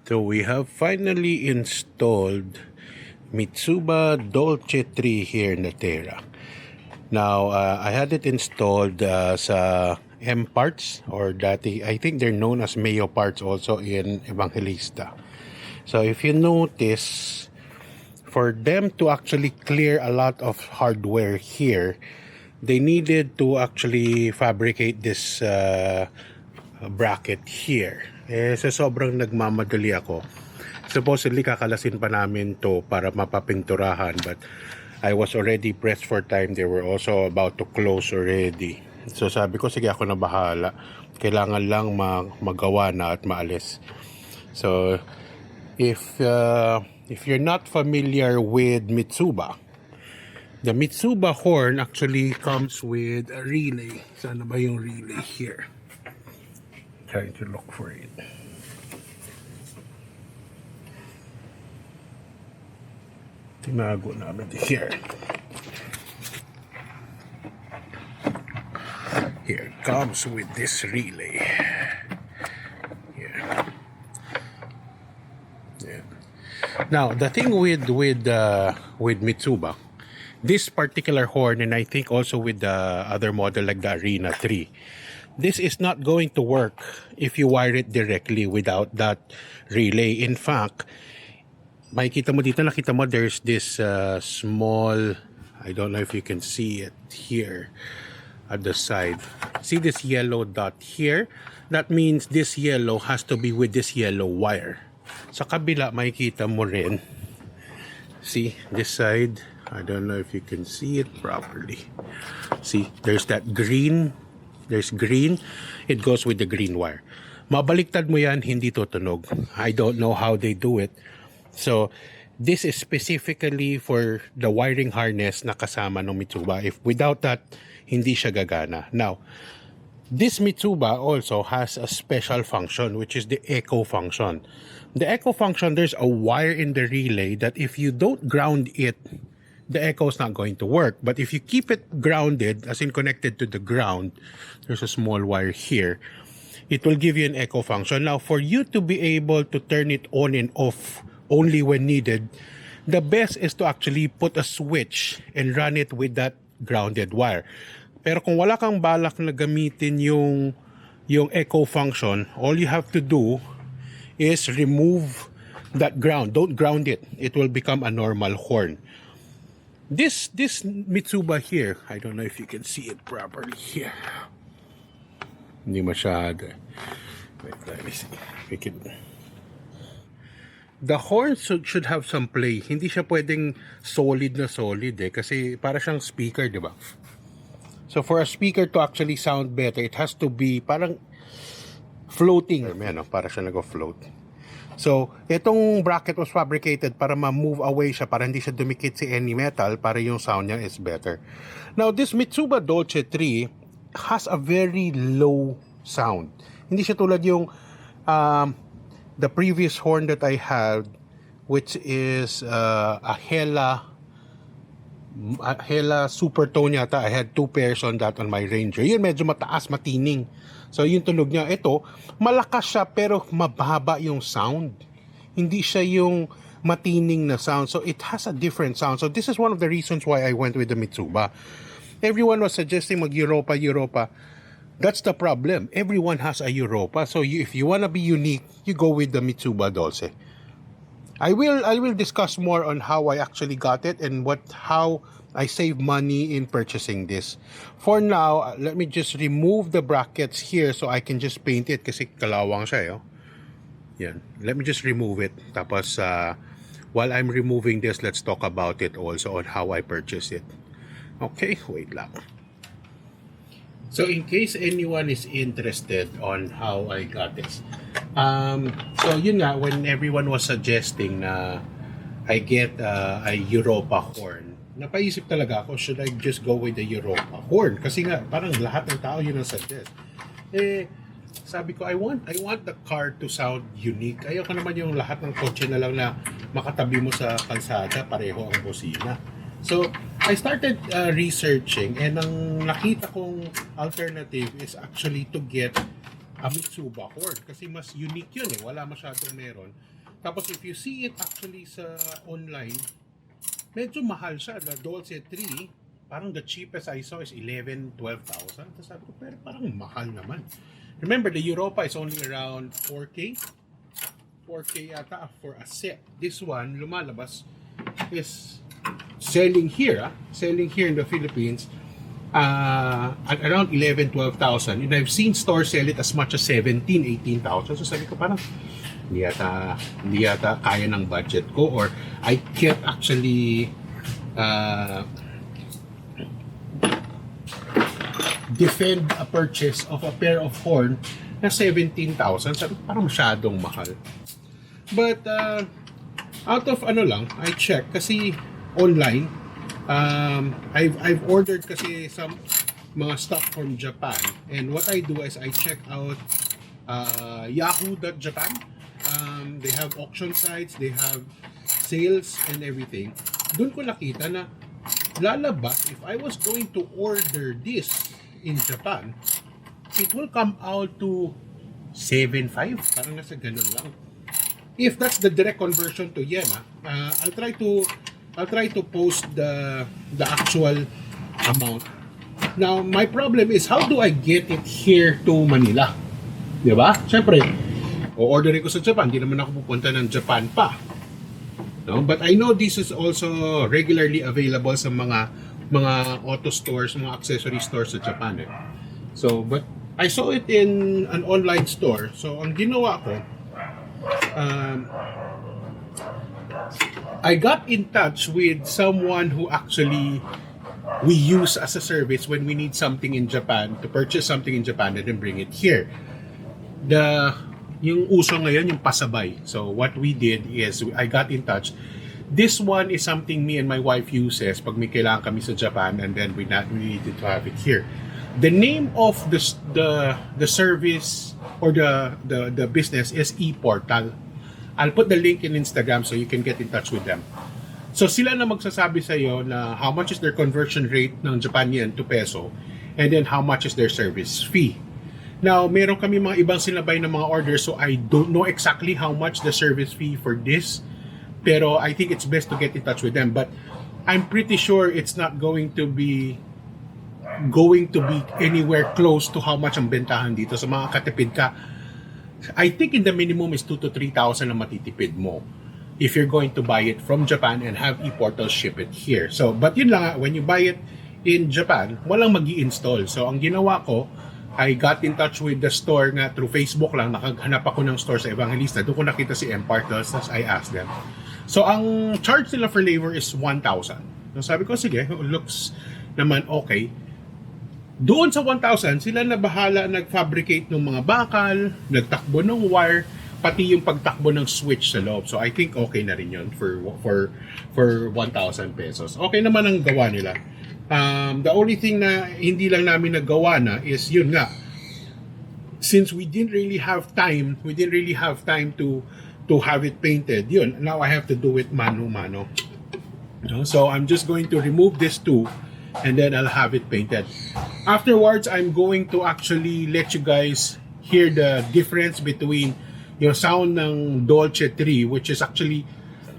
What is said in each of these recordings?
So we have finally installed Mitsuba Dolce 3 here in the Terra. Now, I had it installed sa M parts, or dati, I think they're known as Mayo parts also in Evangelista. So if you notice, for them to actually clear a lot of hardware here, they needed to actually fabricate this bracket here. Sa sobrang nagmamadali ako, supposedly kakalasin pa namin to para mapapinturahan, but I was already pressed for time. They were also about to close already. So sabi ko, sige ako na bahala. Kailangan lang magawa na at maalis. So if you're not familiar with Mitsuba, the Mitsuba horn actually comes with a relay. Saan ba yung relay here? Trying to look for it. Tinago namin here. Here it comes with this relay. Yeah. Now the thing with Mitsuba, this particular horn, and I think also with the other model like the Arena 3, this is not going to work if you wire it directly without that relay. In fact, makikita mo dito, nakita mo there's this small, I don't know if you can see it here at the side. See this yellow dot here? That means this yellow has to be with this yellow wire. Sa kabila, makikita mo rin. See, this side, I don't know if you can see it properly. See, there's that green. There's green. It goes with the green wire. Mabaliktad mo yan, hindi tutunog. I don't know how they do it. So, this is specifically for the wiring harness na kasama ng Mitsuba. If without that, hindi siya gagana. Now, this Mitsuba also has a special function, which is the echo function. The echo function, there's a wire in the relay that if you don't ground it, the echo is not going to work. But if you keep it grounded, as in connected to the ground, there's a small wire here, it will give you an echo function. Now, for you to be able to turn it on and off only when needed, the best is to actually put a switch and run it with that grounded wire. Pero kung wala kang balak na gamitin yung echo function, all you have to do is remove that ground. Don't ground it. It will become a normal horn. This Mitsuba here, I don't know if you can see it properly here. Hindi masyado. Wait, let me see. We can... The horn should have some play. Hindi siya pwedeng solid na solid kasi para siyang speaker, di ba? So for a speaker to actually sound better, it has to be parang floating. Para siya nag-float. So, itong bracket was fabricated para ma-move away siya, para hindi siya dumikit sa any metal, para yung sound niya is better. Now, this Mitsuba Dolce 3 has a very low sound. Hindi siya tulad yung the previous horn that I had, which is a Hella Supertone yata. I had 2 pairs on that on my Ranger. Yun medyo mataas, matining. So yung tunog niya, ito, malakas siya pero mababa yung sound. Hindi siya yung matining na sound. So it has a different sound. So this is one of the reasons why I went with the Mitsuba. Everyone was suggesting mag-Europa. That's the problem. Everyone has a Europa. So if you want to be unique, you go with the Mitsuba Dolce. I will discuss more on how I actually got it and how I save money in purchasing this. For now, let me just remove the brackets here so I can just paint it kasi kalawang siya. Yan. Let me just remove it. Tapos, while I'm removing this, let's talk about it also on how I purchased it. Okay, wait lang. So in case anyone is interested on how I got this, so yun nga, when everyone was suggesting na I get a Europa horn, napaisip talaga ako, should I just go with the Europa horn? Kasi nga, parang lahat ng tao yun ang suggest. Sabi ko, I want the car to sound unique. Ayoko naman yung lahat ng kotse na lang na makatabi mo sa kalsada, pareho ang bosina. So, I started researching, and ang nakita kong alternative is actually to get a Mitsuba horn kasi mas unique yun wala masyadong meron. Tapos if you see it actually sa online, medyo mahal siya. The Dolce 3, parang the cheapest I saw is 11,000-12,000. Tapos sabi ko, pero parang mahal naman. Remember, the Europa is only around 4K. 4K yata for a set. This one, lumalabas, is selling here in the Philippines at around 11,000-12,000. And I've seen stores sell it as much as 17,000-18,000. So sabi ko parang hindi yata kaya ng budget ko, or I can't actually defend a purchase of a pair of horn na 17,000. Sabi ko parang masyadong mahal. But out of I check kasi online, I've ordered kasi some mga stuff from Japan, and what I do is I check out Yahoo.Japan. They have auction sites, they have sales and everything. Doon ko nakita na lalabas, if I was going to order this in Japan, it will come out to 7.5, parang nasa ganun lang. If that's the direct conversion to yen, I'll try to post the actual amount. Now, my problem is how do I get it here to Manila? 'Di ba? Syempre, o-orderin ko sa Japan, hindi naman ako pupunta ng Japan pa. No? But I know this is also regularly available sa mga auto stores, mga accessory stores sa Japan. So, but I saw it in an online store. So, ang ginawa ko, I got in touch with someone who actually we use as a service when we need something in Japan, to purchase something in Japan and then bring it here. Yung uso ngayon, yung pasabay. So what we did is I got in touch. This one is something me and my wife uses pag may kailangan kami sa Japan, and then we needed to have it here. The name of the service or the business is eportal. I'll put the link in Instagram so you can get in touch with them. So sila na magsasabi sa iyo na how much is their conversion rate ng Japan yen to peso, and then how much is their service fee. Now, meron kami mga ibang sinabay na mga orders, so I don't know exactly how much the service fee for this, pero I think it's best to get in touch with them. But I'm pretty sure it's not going to be anywhere close to how much ang bentahan dito. So mga katipid ka, I think in the minimum is 2,000 to 3,000 na matitipid mo if you're going to buy it from Japan and have eportal ship it here. So, but yun lang, when you buy it in Japan, walang mag-i-install. So ang ginawa ko, I got in touch with the store nga through Facebook lang. Nakaghanap ako ng store sa Evangelista. Doon ko nakita si eportals, tapos I asked them. So, ang charge nila for labor is 1,000. So, sabi ko, sige, looks naman okay. Doon sa 1,000, sila na bahala nag-fabricate ng mga bakal, nagtakbo ng wire, pati yung pagtakbo ng switch sa loob. So, I think okay na rin yun for 1,000 pesos. Okay naman ang gawa nila. The only thing na hindi lang namin nagawa na is yun nga, since we didn't really have time to have it painted. Yun, now I have to do it mano-mano. So I'm just going to remove this too, and then I'll have it painted. Afterwards, I'm going to actually let you guys hear the difference between yung sound ng Dolce 3, which is actually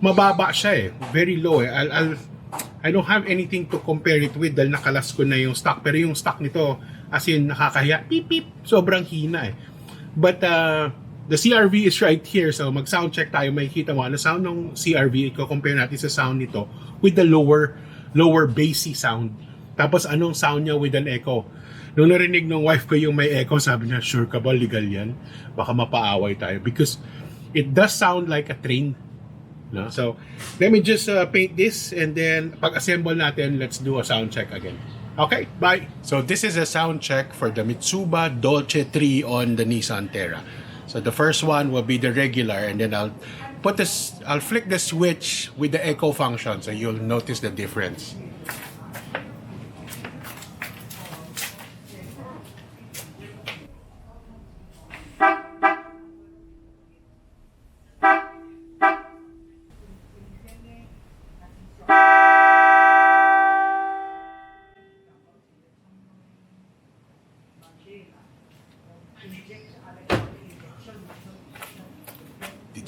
mababa siya very low I don't have anything to compare it with dahil nakalas ko na yung stock. Pero yung stock nito, as in nakakahiya, beep beep, sobrang hina But the CRV is right here. So mag-sound check tayo, makikita mo ano sound ng CRV. Iko-compare natin sa sound nito with the lower bassy sound. Tapos anong sound niya with an echo. Nung narinig ng wife ko yung may echo, sabi niya, sure ka ba legal yan? Baka mapaaway tayo. Because it does sound like a train. No? So, let me just paint this, and then pag-assemble natin, let's do a sound check again. Okay, bye! So, this is a sound check for the Mitsuba Dolce 3 on the Nissan Terra. So, the first one will be the regular, and then I'll flick the switch with the echo function, so you'll notice the difference.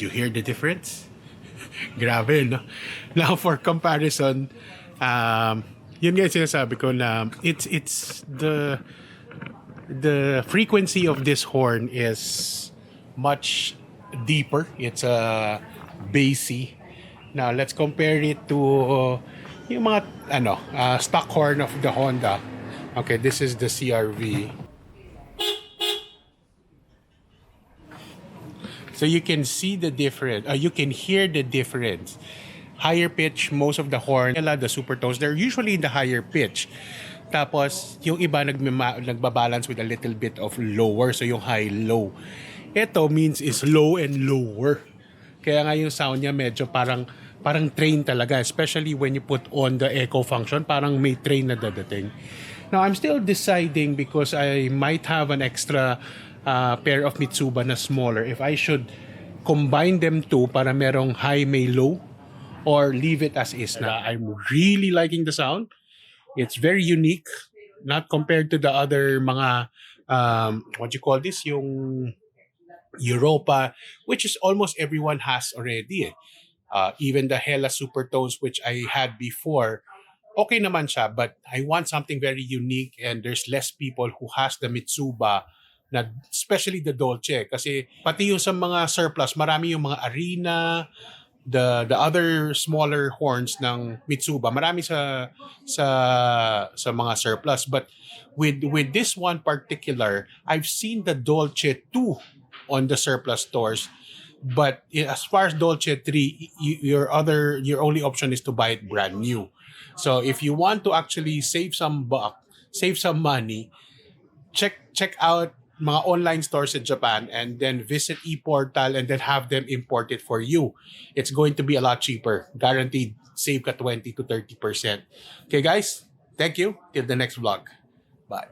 you hear the difference? Grabe, no? Now, for comparison, yun nga yung sinasabi ko na it's the frequency of this horn is much deeper. It's a bassy. Now, let's compare it to yung mga stock horn of the Honda. Okay, this is the CRV. So you can see the difference. You can hear the difference. Higher pitch, most of the horn, the super tones, they're usually in the higher pitch. Tapos, yung iba nagbabalance with a little bit of lower. So yung high-low. Ito means is low and lower. Kaya nga yung sound niya medyo parang train talaga. Especially when you put on the echo function, parang may train na dadating. Now, I'm still deciding because I might have an extra pair of Mitsuba na smaller. If I should combine them two para merong high, may low, or leave it as is na. I'm really liking the sound. It's very unique, not compared to the other mga, what you call this, yung Europa, which is almost everyone has already. Even the Hella Supertones, which I had before, okay naman siya, but I want something very unique and there's less people who has the Mitsuba, na especially the Dolce. Kasi pati yung sa mga surplus, marami yung mga Arena, the other smaller horns ng Mitsuba, marami sa mga surplus. But with this one particular, I've seen the Dolce 2 on the surplus stores. But as far as Dolce 3, your only option is to buy it brand new. So if you want to actually save some money, check out mga online stores in Japan and then visit eportal and then have them import it for you. It's going to be a lot cheaper. Guaranteed save ka 20 to 30%. Okay guys, thank you. Till the next vlog. Bye.